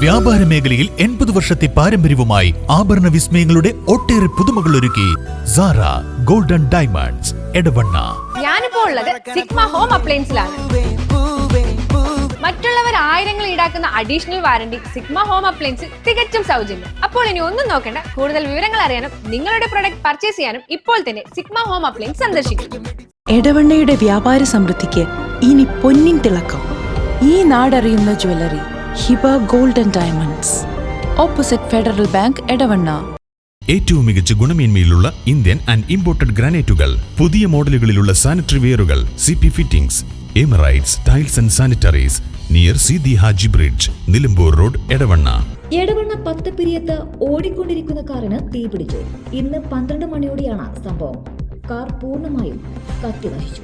വ്യാപാര മേഖലയിൽ 80 വർഷത്തെ പാരമ്പര്യവുമായി ആഭരണ വിസ്മയങ്ങളുടെ ഒട്ടേറെ പുതുമകൾ ഒരുക്കി സാറ ഗോൾഡൻ ഡയമണ്ട്സ് എടവണ്ണ. ഞാനിപ്പോ ഉള്ളത് സിഗ്മ ഹോം അപ്ലയൻസിലാണ്. മറ്റുള്ളവർ ആയിരങ്ങൾ ഈടാക്കുന്ന അഡീഷണൽ വാറണ്ടി സിഗ്മ ഹോം അപ്ലയൻസിൽ തികച്ചും സൗജന്യം. അപ്പോൾ ഇനി ഒന്നും നോക്കേണ്ട, കൂടുതൽ വിവരങ്ങൾ അറിയാനും നിങ്ങളുടെ പ്രൊഡക്റ്റ് പർച്ചേസ് ചെയ്യാനും ഇപ്പോൾ തന്നെ സിഗ്മ ഹോം അപ്ലയൻസ് സന്ദർശിക്കും. എടവണ്ണയുടെ വ്യാപാര സമൃദ്ധിക്ക് ഇനി പൊന്നിൻ തിളക്കം. ഈ നാടറിയുന്ന jewellery Hiba golden diamonds, opposite federal bank, Edavanna. ഏറ്റവും മികച്ച ഗുണമേന്മയിലുള്ള ഇന്ത്യൻ ആൻഡ് ഇമ്പോർട്ടഡ് ഗ്രാനൈറ്റുകൾ, പുതിയ മോഡലുകളിലുള്ള സാനിറ്ററി വെയറുകൾ, CP fittings, Emirates tiles and sanitaries, near Seethi Haji bridge, Nilambur road, Edavanna. Edavanna പത്തപ്പിരിയത്ത് ഓടിക്കൊണ്ടിരിക്കുന്ന കാറിന് തീപിടിച്ചു. ഇന്ന് 12 മണിയോടെയാണ് സംഭവം. കാർ പൂർണ്ണമായും കത്തി നശിച്ചു.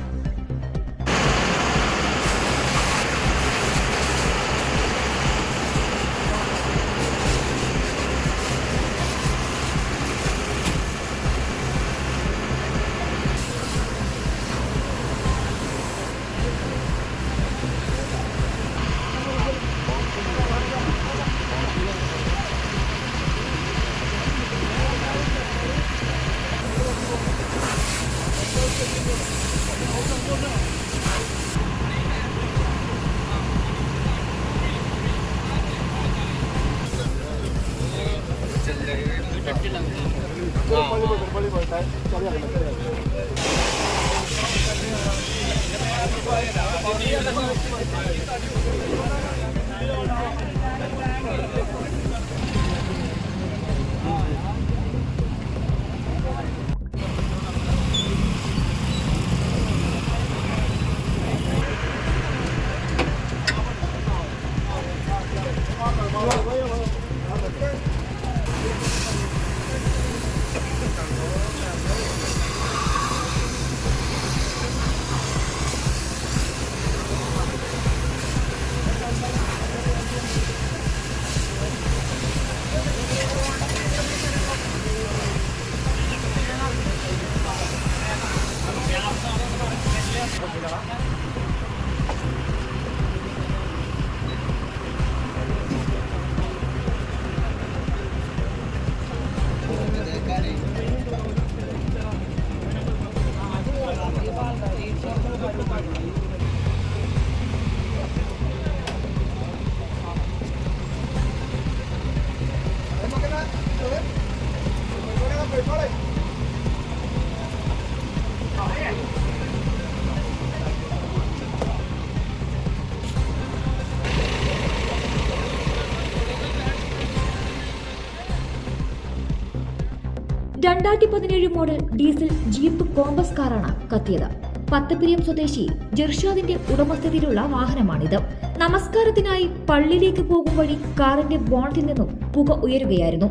മോഡൽ ഡീസൽ ജീപ്പ് കോമ്പസ് കാറാണ് കത്തിയത്. പത്തപ്പിരിയം സ്വദേശി ജർഷാദിന്റെ ഉടമസ്ഥതയിലുള്ള വാഹനമാണിത്. നമസ്കാരത്തിനായി പള്ളിയിലേക്ക് പോകും വഴി കാറിന്റെ ബോണറ്റിൽ നിന്നും പുക ഉയരുകയായിരുന്നു.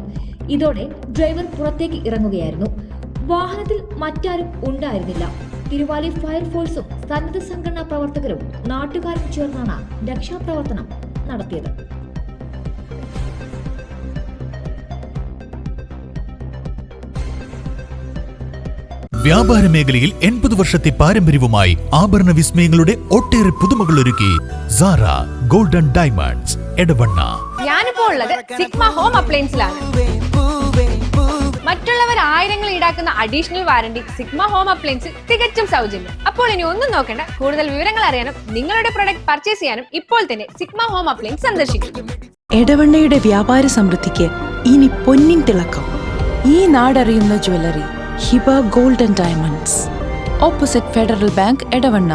ഇതോടെ ഡ്രൈവർ പുറത്തേക്ക് ഇറങ്ങുകയായിരുന്നു. വാഹനത്തിൽ മറ്റാരും ഉണ്ടായിരുന്നില്ല. തിരുവാലി ഫയർഫോഴ്സും സന്നദ്ധ സംഘടനാ പ്രവർത്തകരും നാട്ടുകാരും ചേർന്നാണ് രക്ഷാപ്രവർത്തനം നടത്തിയത്. വ്യാപാര മേഖലയിൽ 80 വർഷത്തെ പാരമ്പര്യവുമായി ആഭരണ വിസ്മയങ്ങളുടെ ഒട്ടേറെ പുതുമകൾ ഒരുക്കി സാറ ഗോൾഡൻ ഡയമണ്ട്സ് എടവണ്ണ. ഞാനിപ്പോ ഉള്ളത് സിഗ്മ ഹോം അപ്ലയൻസിലാണ്. മറ്റുള്ളവർ ആയിരങ്ങൾ ഈടാക്കുന്ന അഡീഷണൽ വാറണ്ടി സിഗ്മ ഹോം അപ്ലയൻസിൽ തികച്ചും സൗജന്യം. അപ്പോൾ ഇനി ഒന്നും നോക്കേണ്ട, കൂടുതൽ വിവരങ്ങൾ അറിയാനും നിങ്ങളുടെ പ്രൊഡക്റ്റ് പർച്ചേസ് ചെയ്യാനും ഇപ്പോൾ തന്നെ സിഗ്മ ഹോം അപ്ലയൻസ് സന്ദർശിക്കും. എടവണ്ണയുടെ വ്യാപാര സമൃദ്ധിക്ക് ഇനി പൊന്നിൻ തിളക്കം. ഈ നാടറിയുന്ന jewellery Hiba golden diamonds, opposite federal bank, Edavanna.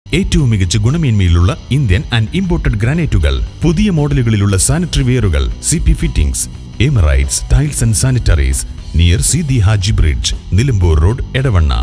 ഏറ്റവും മികച്ച ഗുണമേന്മയിലുള്ള ഇന്ത്യൻ ആൻഡ് ഇമ്പോർട്ടഡ് ഗ്രാനൈറ്റുകൾ, പുതിയ മോഡലുകളിലുള്ള സാനിറ്ററി വെയറുകൾ, CP fittings, Emirates tiles and sanitaries, near Seethi Haji bridge, Nilambur road, Edavanna.